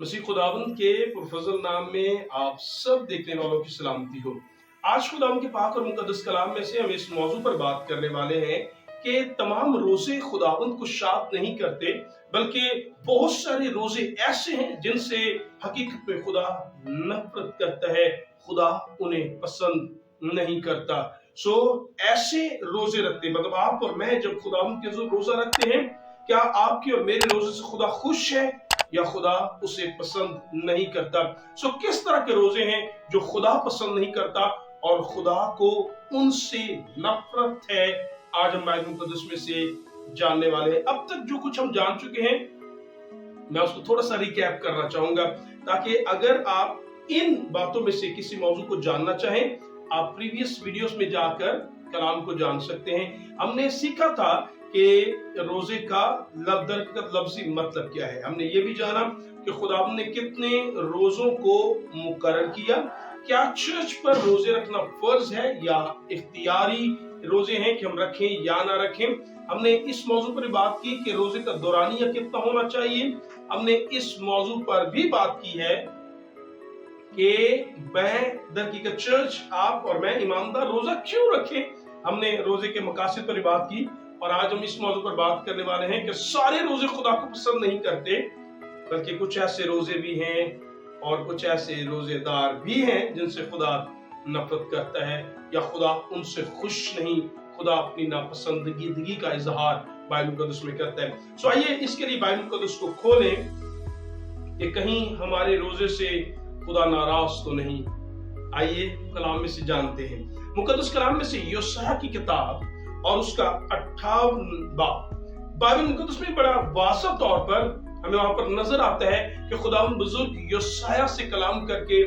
मसीह खुदावंद के पुरफजल नाम में आप सब देखने वालों की सलामती हो। आज खुदावंद के पाक और मुकद्दस कलाम में से हम इस मौजू पर बात करने वाले हैं कि तमाम रोजे खुदावंद को शाद नहीं करते, बल्कि बहुत सारे रोजे ऐसे हैं जिनसे हकीकत में खुदा नफरत करता है, खुदा उन्हें पसंद नहीं करता। ऐसे रोजे रखते मतलब आप और मैं जब खुदावंद के रोजा रखते हैं, क्या आपके और मेरे रोजे से खुदा खुश है या खुदा उसे पसंद नहीं करता? किस तरह के रोजे हैं जो खुदा पसंद नहीं करता और खुदा को उनसे नफरत है? आज हम बाइबल मुकद्दस में से जानने वाले हैं। अब तक जो कुछ हम जान चुके हैं, मैं उसको थोड़ा सा रिकैप करना चाहूंगा, ताकि अगर आप इन बातों में से किसी मौजू को जानना चाहें, आप प्रीवियस वीडियोस में जाकर कलाम को जान सकते हैं। हमने सीखा था कि रोजे का लफ्जी मतलब क्या है। हमने ये भी जाना कि खुदा ने कितने रोजों को मुकर्रर किया, क्या चर्च पर रोजे रखना फर्ज है या इख्तियारी रोजे हैं कि हम रखें या ना रखें। हमने इस मौजू पर बात की कि रोजे का दौरानिया कितना होना चाहिए। हमने इस मौजू पर भी बात की है कि मैं दरकीकत चर्च, आप और मैं ईमानदार रोजा क्यों रखें। हमने रोजे के मकासद पर बात की और आज हम इस मौजू पर बात करने वाले हैं कि सारे रोजे खुदा को पसंद नहीं करते, बल्कि कुछ ऐसे रोजे भी हैं और कुछ ऐसे रोजेदार भी हैं जिनसे खुदा नफरत करता है या खुदा उनसे खुश नहीं। खुदा अपनी नापसंदगी का इजहार बाइबल मुकद्दस में करता है। आइए इसके लिए बाइबल मुकद्दस को खोलें कि कहीं हमारे रोजे से खुदा नाराज तो नहीं। आइए कलाम में से जानते हैं। मुकद्दस कलाम में से योशिय्याह की किताब और उसका 58 बाब बाइबल मुकद्दस में बड़ा वाज़ह तौर पर हमें वहां पर नजर आता है कि खुदावंद बुजुर्ग योशिय्याह से कलाम करके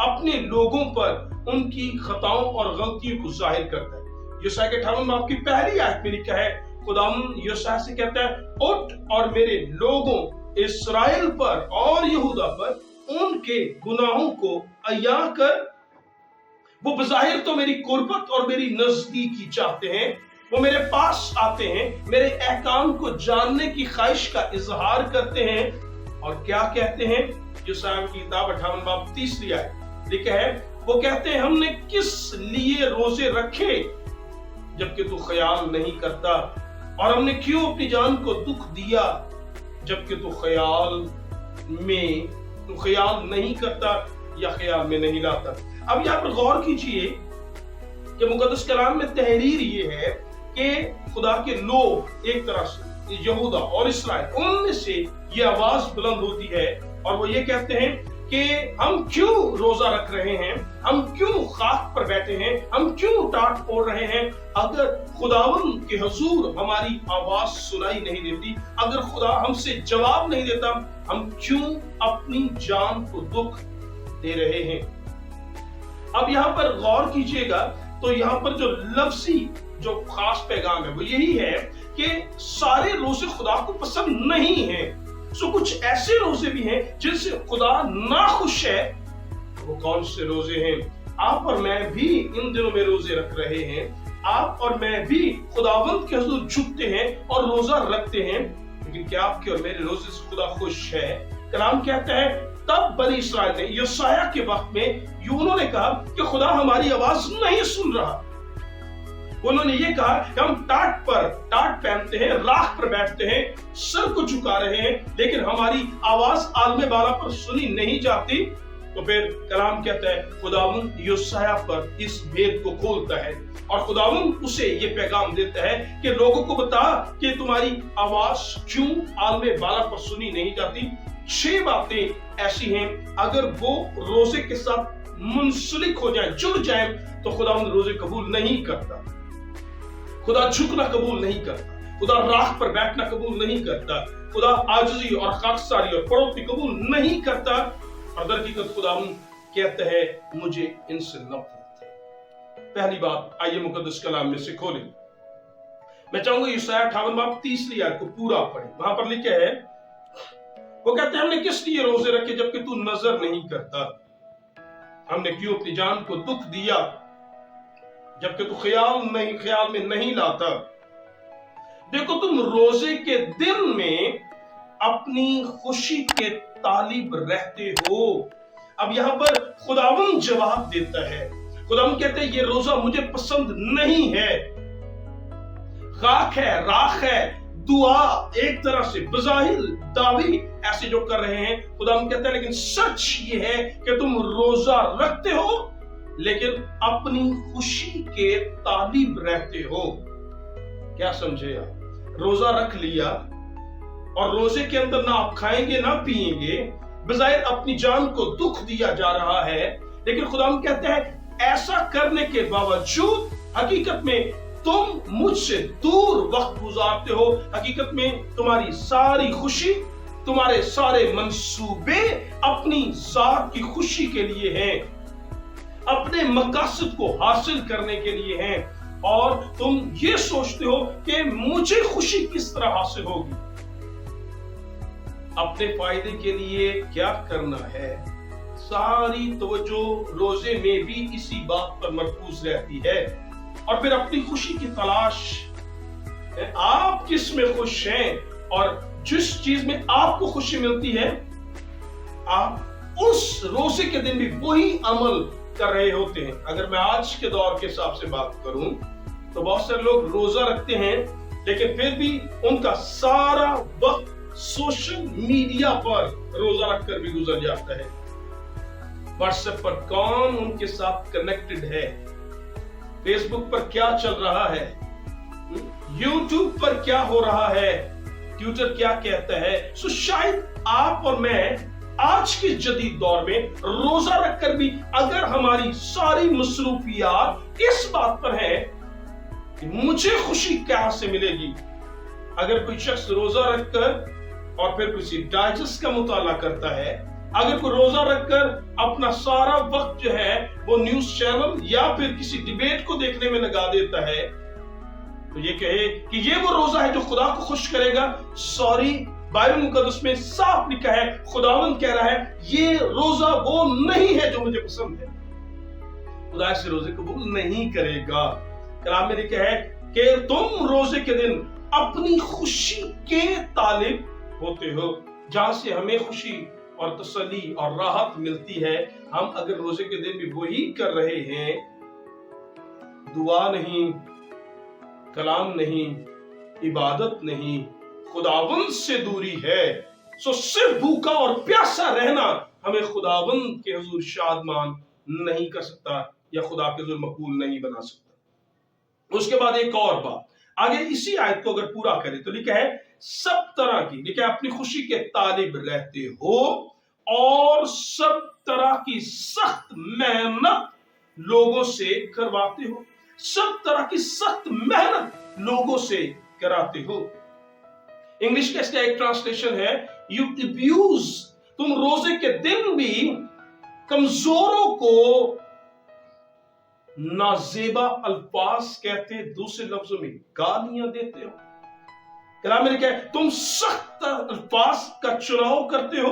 अपने लोगों पर उनकी खताओं और गलतियों को जाहिर करता है। योशिय्याह के 58 बाब की पहली आयत में लिखा है, खुदावंद योशिय्याह से कहता है, उठ और मेरे लोगों इस्राएल पर और यहूदा पर उनके गुनाहों को अया कर। वो बज़ाहिर तो मेरी कुर्बत और मेरी नजदीकी चाहते हैं, वो मेरे पास आते हैं, मेरे अहकाम को जानने की ख्वाहिश का इजहार करते हैं। और क्या कहते हैं? योशिय्याह की किताब 58 बाब 30 आयत लिखा है, वो कहते हैं, हमने किस लिए रोजे रखे जबकि तू ख्याल नहीं करता, और हमने क्यों अपनी जान को दुख दिया जबकि तू ख्याल नहीं करता या ख्याल में नहीं लाता। अब यहाँ पर गौर कीजिए कि मुकद्दस कलाम में तहरीर ये है कि खुदा के लोग एक तरह से यहूदा और इस्राएल, उनमें से ये आवाज बुलंद होती है और वो ये कहते हैं कि हम क्यों रोजा रख रहे हैं, हम क्यों खाक पर बैठे हैं, हम क्यों टाट ओढ़ रहे हैं। अगर खुदावंद के हुजूर हमारी आवाज सुनाई नहीं देती, अगर खुदा हमसे जवाब नहीं देता, हम क्यों अपनी जान को दुख दे रहे हैं। अब यहाँ पर गौर कीजिएगा तो यहाँ पर जो लफ्जी जो खास पैगाम है वो यही है कि सारे रोजे खुदा को पसंद नहीं है। कुछ ऐसे रोजे भी हैं जिनसे खुदा नाखुश है। वो कौन से रोजे हैं? आप और मैं भी इन दिनों में रोजे रख रहे हैं, आप और मैं भी खुदावंद के हुजूर झुकते हैं और रोजा रखते हैं, लेकिन क्या आपके और मेरे रोजे से खुदा खुश है? कलाम कहता है, तब बनी इस्राएल ने योशिय्याह के वक्त में उन्होंने कहा कि खुदा हमारी आवाज नहीं सुन रहा। उन्होंने ये कहा कि हम टाट पहनते हैं, राख पर बैठते हैं, सर को झुका रहे हैं, लेकिन हमारी आवाज आलमे बाला पर सुनी नहीं जाती। तो फिर कलाम कहता है, खुदावंद योशिय्याह पर इस भेद को खोलता है और खुदावंद उसे ये पैगाम देता है कि लोगों को बता कि तुम्हारी आवाज क्यों आलमे बाला पर सुनी नहीं जाती। 6 बातें ऐसी हैं, अगर वो रोजे के साथ मुंसलिक हो जाए, जुड़ जाए, तो खुदावंद रोजे कबूल नहीं करता। खुदा झुकना कबूल नहीं करता, खुदा राख पर बैठना कबूल नहीं करता, खुदा आजिज़ी और खाकसारी और पड़ोसी कबूल नहीं करता। और दरहकीकत खुदा कहता है, मुझे इनसे नफरत है। पहली बात, आइए मुकद्दस कलाम में से खोलें। मैं चाहूंगा योशिय्याह 58 बाब 30 आयत को पूरा पढ़ें। वहां पर लिखा है, वो कहते हैं, हमने किस लिए रोजे रखे जबकि तू नजर नहीं करता, हमने क्यों अपनी जान को दुख दिया जबकि तू ख्याल में नहीं लाता। देखो, तुम रोजे के दिन में अपनी खुशी के तालिब रहते हो। अब यहाँ पर खुदावंद जवाब देता है, खुदावंद कहते हैं ये रोजा मुझे पसंद नहीं है, खाक है, राख है, दुआ एक तरह से बज़ाहिर दावी ऐसे जो कर रहे हैं। खुदावंद कहते हैं लेकिन सच ये है कि तुम रोजा रखते हो लेकिन अपनी खुशी के तालिब रहते हो। क्या समझे आप? रोजा रख लिया और रोजे के अंदर ना आप खाएंगे ना पिएंगे, बज़ाहिर अपनी जान को दुख दिया जा रहा है, लेकिन खुदावंद कहते हैं ऐसा करने के बावजूद हकीकत में तुम मुझसे दूर वक्त गुजारते हो। हकीकत में तुम्हारी सारी खुशी, तुम्हारे सारे मंसूबे अपनी जात की खुशी के लिए हैं, अपने मकासद को हासिल करने के लिए हैं, और तुम ये सोचते हो कि मुझे खुशी किस तरह हासिल होगी। अपने फायदे के लिए क्या करना है, सारी तवज्जो रोजे में भी इसी बात पर मरकूज रहती है, और फिर अपनी खुशी की तलाश। आप किस में खुश हैं और जिस चीज में आपको खुशी मिलती है, आप उस रोजे के दिन भी वही अमल कर रहे होते हैं। अगर मैं आज के दौर के हिसाब से बात करूं तो बहुत सारे लोग रोजा रखते हैं लेकिन फिर भी उनका सारा वक्त सोशल मीडिया पर रोजा रखकर भी गुजर जाता है। व्हाट्सएप पर कौन उनके साथ कनेक्टेड है, फेसबुक पर क्या चल रहा है, यूट्यूब पर क्या हो रहा है, ट्विटर क्या कहता है। सो शायद आप और मैं आज के जदीद दौर में रोजा रखकर भी अगर हमारी सारी मसरूफियात इस बात पर है कि मुझे खुशी कहां से मिलेगी। अगर कोई शख्स रोजा रखकर और फिर किसी डाइजेस्ट का मुताला करता है, अगर कोई रोजा रखकर अपना सारा वक्त जो है वो न्यूज चैनल या फिर किसी डिबेट को देखने में लगा देता है, तो ये कहे कि ये वो रोजा है जो खुदा को खुश करेगा। सॉरी, बाइबल मुकद्दस में साफ लिखा है, खुदावंद कह रहा है ये रोजा वो नहीं है जो मुझे पसंद है। खुदा इस रोजे कबूल नहीं करेगा। कलाम में लिखा है कि तुम रोजे के दिन अपनी खुशी के तालिब होते हो। जहां से हमें खुशी और तसल्ली और राहत मिलती है, हम अगर रोजे के दिन भी वही कर रहे हैं, दुआ नहीं, कलाम नहीं, इबादत नहीं, खुदावंद से दूरी है, सो सिर्फ भूखा और प्यासा रहना हमें खुदावंद के हुजूर शादमान नहीं कर सकता या खुदा के हुजूर मकबूल नहीं बना सकता। उसके बाद एक और बात, आगे इसी आयत को अगर पूरा करें तो लिखा है सब तरह की, लिखा है अपनी खुशी के तालिब रहते हो और सब तरह की सख्त मेहनत लोगों से करवाते हो। सब तरह की सख्त मेहनत लोगों से कराते हो। इंग्लिश का इसका एक ट्रांसलेशन है यू अब्यूज, तुम रोजे के दिन भी कमजोरों को नाजेबा अल्फाज कहते, दूसरे लफ्जों में गालियां देते हो। कलाम में लिखा है तुम सख्त अल्फाज का चुनाव करते हो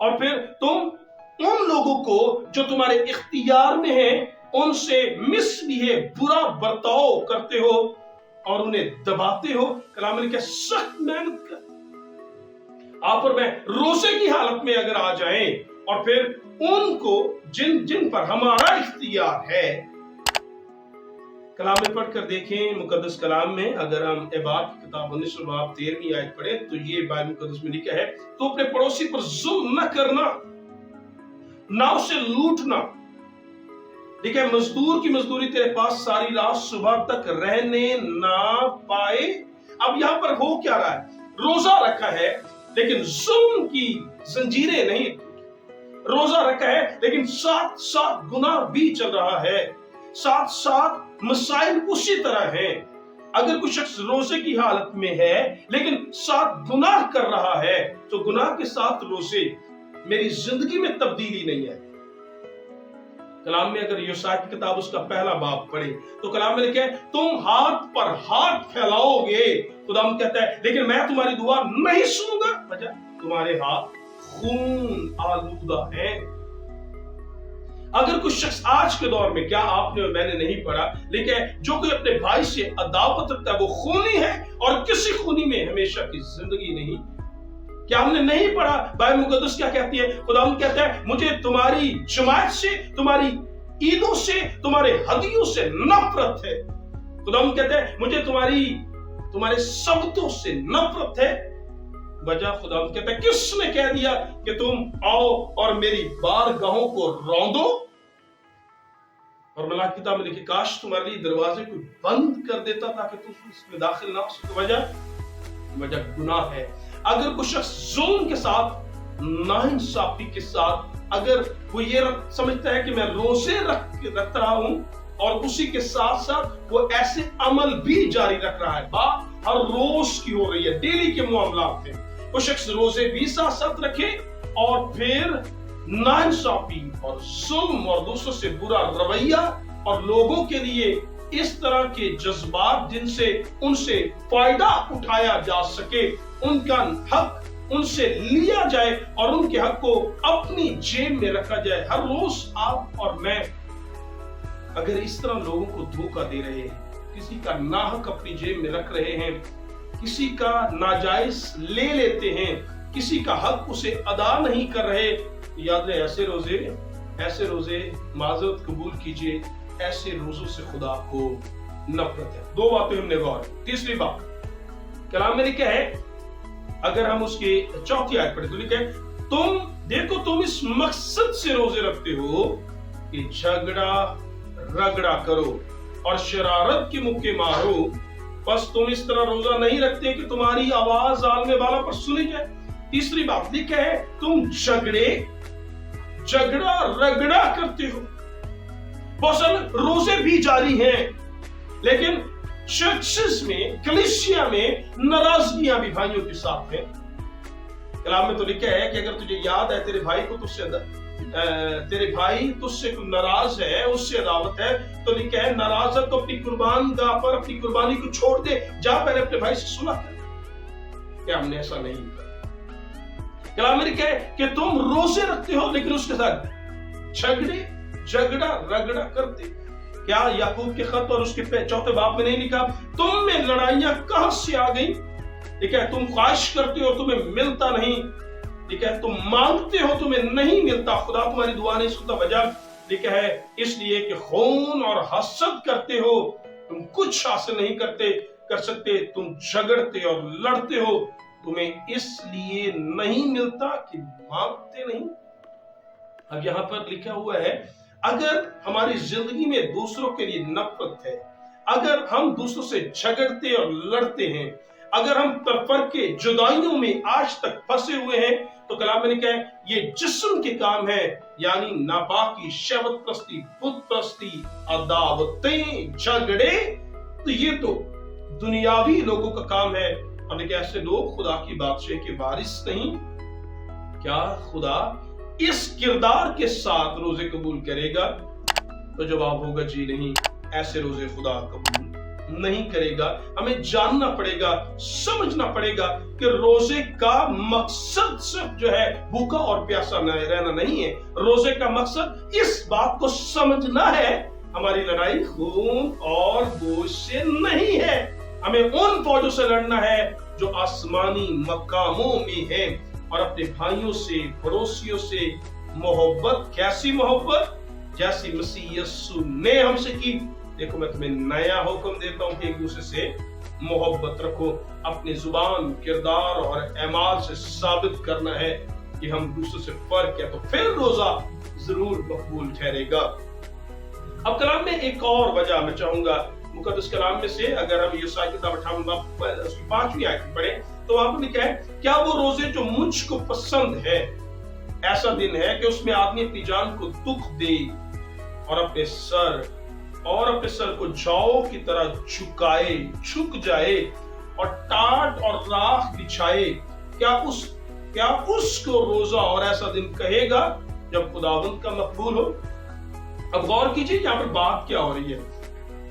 और फिर तुम उन लोगों को जो तुम्हारे इख्तियार में हैं उनसे मिसबिहेव, बुरा बर्ताव करते हो और उन्हें दबाते हो। कलाम में लिखा है सख्त मेहनत कर। आप और मैं रोजे की हालत में अगर आ जाएं और फिर उनको जिन जिन पर हमारा इख्तियार है, कलाम में पढ़कर देखें मुकद्दस कलाम में, अगर हम इबाद की किताब 19 बाब 13वीं आयत पढ़ें तो ये बाइबल मुकद्दस में लिखा है तो अपने पड़ोसी पर जुल्म न करना, ना उसे लूटना। ठीक है, मजदूर की मजदूरी तेरे पास सारी रात सुबह तक रहने ना पाए। अब यहां पर हो क्या रहा है, रोजा रखा है लेकिन जुल्म की जंजीरें नहीं, रोजा रखा है लेकिन साथ साथ गुनाह भी चल रहा है, साथ साथ मसाइल उसी तरह हैं। अगर कोई शख्स रोजे की हालत में है लेकिन साथ गुनाह कर रहा है तो गुनाह के साथ रोजे, मेरी जिंदगी में तब्दीली नहीं है। कलाम में अगर यशायाह की किताब उसका पहला बाब पढ़े तो कलाम में लिखा है तुम हाथ पर हाथ फैलाओगे, खुदावंद कहता है लेकिन मैं तुम्हारी दुआ नहीं सुनूंगा, वजह तुम्हारे हाथ खून आलूदा है। अगर कुछ शख्स आज के दौर में, क्या आपने और मैंने नहीं पढ़ा, लेकिन जो कोई अपने भाई से अदावत रखता है वो खूनी है और किसी खूनी में हमेशा की जिंदगी नहीं। क्या हमने नहीं पढ़ा बाइबल मुकद्दस क्या कहती है? खुदावंद कहता है मुझे तुम्हारी जमात से, तुम्हारी ईदों से, तुम्हारे हदियों से नफरत है। खुदावंद कहता है मुझे तुम्हारे सबतों से नफरत है। वजह खुदावंद कहता है किसने कह दिया कि तुम आओ और मेरी बारगाहों को रौंदो? और मलाकी किताब में लिखी काश तुम्हारे लिए दरवाजे को बंद कर देता ताकि तुम इसमें दाखिल ना हो सके। वजह गुनाह है। अगर कोई शख्स जुल्म के साथ, नाइंसाफी के साथ, अगर वो ये समझता है कि मैं रोजे रख रहा हूं और उसी के साथ साथ वो ऐसे अमल भी जारी रख रहा है, बात हर रोज की हो रही है, डेली के मामलात हैं, वो शख्स रोजे भी साथ साथ रखे और फिर नाइंसाफी और जुल्म और दूसरों से बुरा रवैया और लोगों के लिए इस तरह के जज्बात जिनसे उनसे फायदा उठाया जा सके, उनका हक उनसे लिया जाए और उनके हक को अपनी जेब में रखा जाए। हर रोज आप और मैं अगर इस तरह लोगों को धोखा दे रहे हैं, किसी का नाहक अपनी जेब में रख रहे हैं, किसी का नाजायज ले लेते हैं, किसी का हक उसे अदा नहीं कर रहे, याद रहे ऐसे रोजे माजरत कबूल कीजिए, ऐसे रोजों से खुदा को नफरत है। दो बातें हमने गौर की। तीसरी बात कलाम में लिखा है, अगर हम उसके चौथी आयत पढ़े तो लिखा है तुम इस मकसद से रोजे रखते हो कि झगड़ा रगड़ा करो और शरारत के मुक्के मारो, बस तुम इस तरह रोजा नहीं रखते कि तुम्हारी आवाज आलमे वाला पर सुनी जाए। तीसरी बात लिखा है तुम झगड़ा रगड़ा करते हो। बहुत सारे रोजे भी जारी हैं, लेकिन चर्चेस में, कलीसिया में नाराजगियां भी भाइयों के साथ हैं। कलाम में तो लिखा है कि अगर तुझे याद है तेरे भाई तुझसे नाराज है, उससे अदावत है, तो लिखा है नाराज है तो अपनी कुर्बान गाह पर अपनी कुर्बानी को छोड़ दे, जा पहले अपने भाई से सुलह कर। क्या हमने ऐसा नहीं किया? कलाम में लिखा है कि तुम रोजे रखते हो लेकिन उसके साथ झगड़ा रगड़ा करते। क्या याकूब के खत और उसके चौथे बाब में नहीं लिखा तुम में लड़ाइयां कहां से आ गई? लिखा है तुम ख्वाहिश करते हो तुम्हें मिलता नहीं, लिखा है तुम मांगते हो तुम्हें नहीं मिलता, खुदा तुम्हारी दुआ नहीं सुनता। वजह लिखा है इसलिए कि खून और हसद करते हो, तुम कुछ हासिल नहीं कर सकते, तुम झगड़ते और लड़ते हो, तुम्हें इसलिए नहीं मिलता कि मांगते नहीं। अब यहां पर लिखा हुआ है अगर हमारी जिंदगी में दूसरों के लिए नफरत है, अगर हम दूसरों से झगड़ते और लड़ते हैं, अगर हम तफरके के जुदाइयों में आज तक फंसे हुए हैं, तो कलाम में लिखा है ये जिस्म के काम है, यानी नापाकी, शहवत प्रस्ती, बुत प्रस्ती, अदावतें, झगड़े, तो ये तो दुनियावी लोगों का काम है। और लेकिन ऐसे लोग खुदा की बादशाही के वारिस नहीं। क्या खुदा इस किरदार के साथ रोजे कबूल करेगा? तो जवाब होगा जी नहीं, ऐसे रोजे खुदा कबूल नहीं करेगा। हमें जानना पड़ेगा, समझना पड़ेगा कि रोजे का मकसद सिर्फ जो है भूखा और प्यासा रहना नहीं है। रोजे का मकसद इस बात को समझना है हमारी लड़ाई खून और गोश्त से नहीं है, हमें उन फौजों से लड़ना है जो आसमानी मकामों में है, और अपने भाइयों से, पड़ोसियों से मोहब्बत। कैसी मोहब्बत? जैसी मसीह यीशु ने हमसे की। देखो मैं तुम्हें नया हुक्म देता हूं कि एक दूसरे से मोहब्बत रखो। अपनी जुबान, किरदार और एमाल से साबित करना है कि हम दूसरों से फर्क है, तो फिर रोजा जरूर मकबूल ठहरेगा। अब कलाम में एक और वजह मैं चाहूंगा, मुकद्दस कलाम में से अगर हम यशायाह की किताब 58 उसकी 5वीं आयत पढ़े तो वहां पर लिखा है क्या वो रोजे जो मुझको पसंद है, ऐसा दिन है कि उसमें आदमी अपनी जान को दुख दे और अपने सर को जौ की तरह झुक जाए और टाट और राख बिछाए। क्या उसको रोजा और ऐसा दिन कहेगा जब खुदावंद का मकबूल हो? अब गौर कीजिए यहाँ पर बात क्या हो रही है।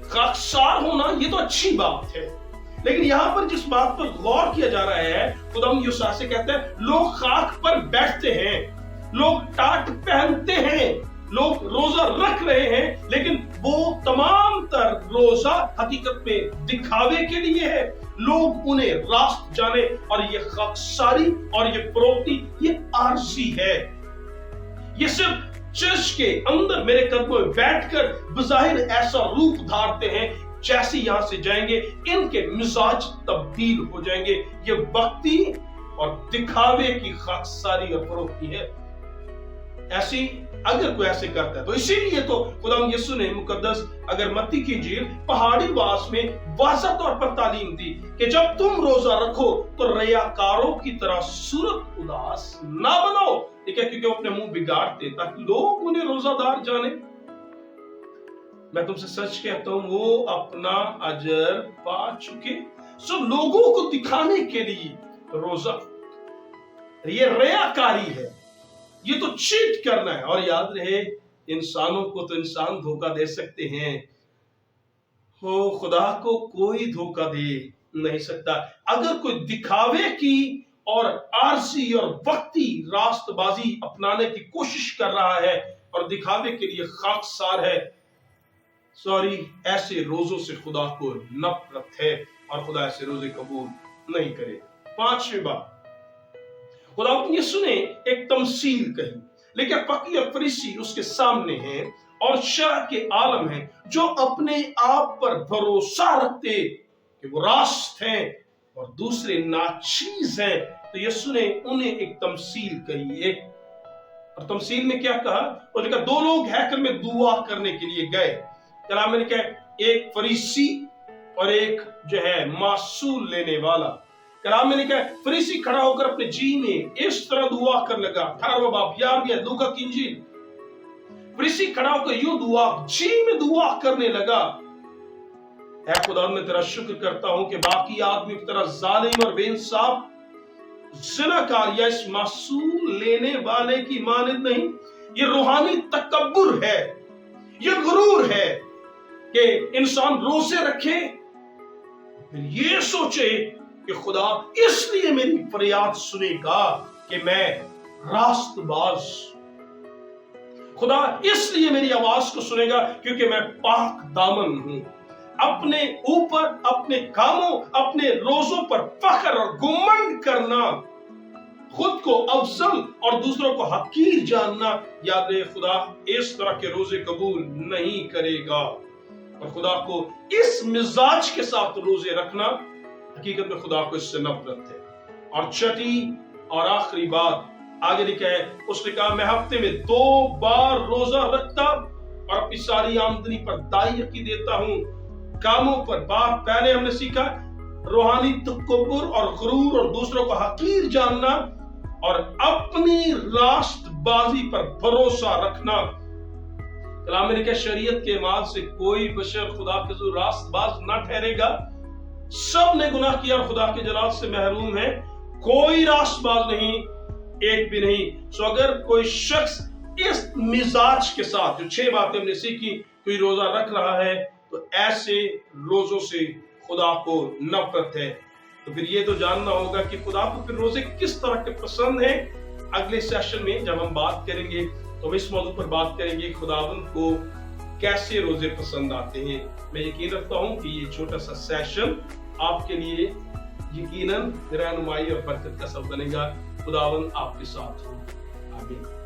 खाकसार होना ये तो अच्छी बात है, लेकिन यहाँ पर जिस बात पर गौर किया जा रहा है, खुदावंद यशायाह से कहते हैं लोग खाक पर बैठते हैं, लोग टाट पहनते हैं, लोग रोजा रख रहे हैं, लेकिन वो तमाम तर रोजा हकीकत में दिखावे के लिए है। लोग उन्हें रास्त जाने, और ये खाकसारी और ये फरोख्ती ये आरजी है। ये सिर्फ चर्च के अंदर मेरे कदमों में बैठकर बज़ाहिर ऐसा रूप धारते हैं, जैसे यहां से जाएंगे इनके मिजाज तब्दील हो जाएंगे। ये भक्ति और दिखावे की खाकसारी और फरोख्ती है। ऐसी अगर कोई ऐसे करता है तो इसीलिए तो खुदा यीशु ने मुकद्दस अगर मत्ती की इंजील पहाड़ी वास में वाज़ह तौर पर तालीम दी कि जब तुम रोजा रखो तो रियाकारों की तरह सूरत उदास ना बनाओ। ठीक है, क्योंकि वो अपने मुंह बिगाड़ते ताकि लोग उन्हें रोजादार जाने। मैं तुमसे सच कहता हूं, वो अपना अजर पा चुके। सो लोगों को दिखाने के लिए रोजा ये रियाकारी है, ये तो चीट करना है। और याद रहे, इंसानों को तो इंसान धोखा दे सकते हैं, हो खुदा को कोई धोखा दे नहीं सकता। अगर कोई दिखावे की और आरसी और वक्ती रास्तबाजी अपनाने की कोशिश कर रहा है और दिखावे के लिए खाकसार है, सॉरी, ऐसे रोजों से खुदा को नफरत है और खुदा ऐसे रोजे कबूल नहीं करे। पांचवी बात, खुदा यीशु ने एक तमसील कही, लेकिन फकीर और फरीसी उसके सामने हैं और शरअ के आलम हैं जो अपने आप पर भरोसा रखते कि वो रास्त हैं और दूसरे नाचीज हैं। तो यीशु ने उन्हें एक तमसील कही। और तमसील में क्या कहा? और लिखा, दो लोग हैकल में दुआ करने के लिए गए। कलाम में लिखा है, एक फरीसी और एक जो है मासूल लेने वाला। कलाम में लिखा है, फरीसी खड़ा होकर अपने जी में इस तरह दुआ कर लगा। 18वां बाब याद है लूका की इंजील। फरीसी खड़ा होकर यूं दुआ जी में दुआ करने लगा, ऐ खुदा मैं तेरा शुक्र करता हूं कि बाकी आदमी की तरह जालिम और बेइंसाफ ज़िनाकार या इस मासूम लेने वाले की मानद नहीं। ये रूहानी तकब्बुर है, ये गुरूर है कि इंसान रोजे रखे फिर ये सोचे कि खुदा इसलिए मेरी फरियाद सुनेगा कि मैं रास्तबाज, खुदा इसलिए मेरी आवाज को सुनेगा क्योंकि मैं पाक दामन हूं। अपने ऊपर, अपने कामों, अपने रोजों पर फख्र और गुमंड करना, खुद को अफजल और दूसरों को हकीर जानना, याद रहे खुदा इस तरह के रोजे कबूल नहीं करेगा। और खुदा को इस मिजाज के साथ रोजे रखना, हकीकत में खुदा को इससे नफरत है। और छठी और आखिरी बात आगे लिखा है, उसने कहा मैं हफ्ते में 2 बार रोजा रखता और अपनी सारी आमदनी पर दायकी देता हूं। कामों पर बात पहले हमने सीखा, रूहानी तकब्बुर और गुरूर और दूसरों को हकीर जानना और अपनी रास्तबाजी पर भरोसा रखना। कलाम में लिखा, शरीयत के माल से कोई बशर खुदा के जो रास्तबाज ना ठहरेगा। सब ने गुनाह किया और खुदा के जलाल से महरूम है, कोई रास्तबाज नहीं, एक भी नहीं। सो अगर कोई शख्स इस मिजाज के साथ, जो 6 बातें हमने सीखी, कोई रोजा रख रहा है तो ऐसे रोजों से खुदा को नफरत है। तो फिर ये तो जानना होगा कि खुदा को फिर रोजे किस तरह के पसंद हैं। अगले सेशन में जब हम बात करेंगे तो हम इस मौजू पर बात करेंगे खुदावंद को कैसे रोजे पसंद आते हैं। मैं यकीन रखता हूं कि ये छोटा सा सेशन आपके लिए यकीनन रहनुमाई और बरकत का सबब बनेगा। खुदावंद आपके साथ हो। आमीन।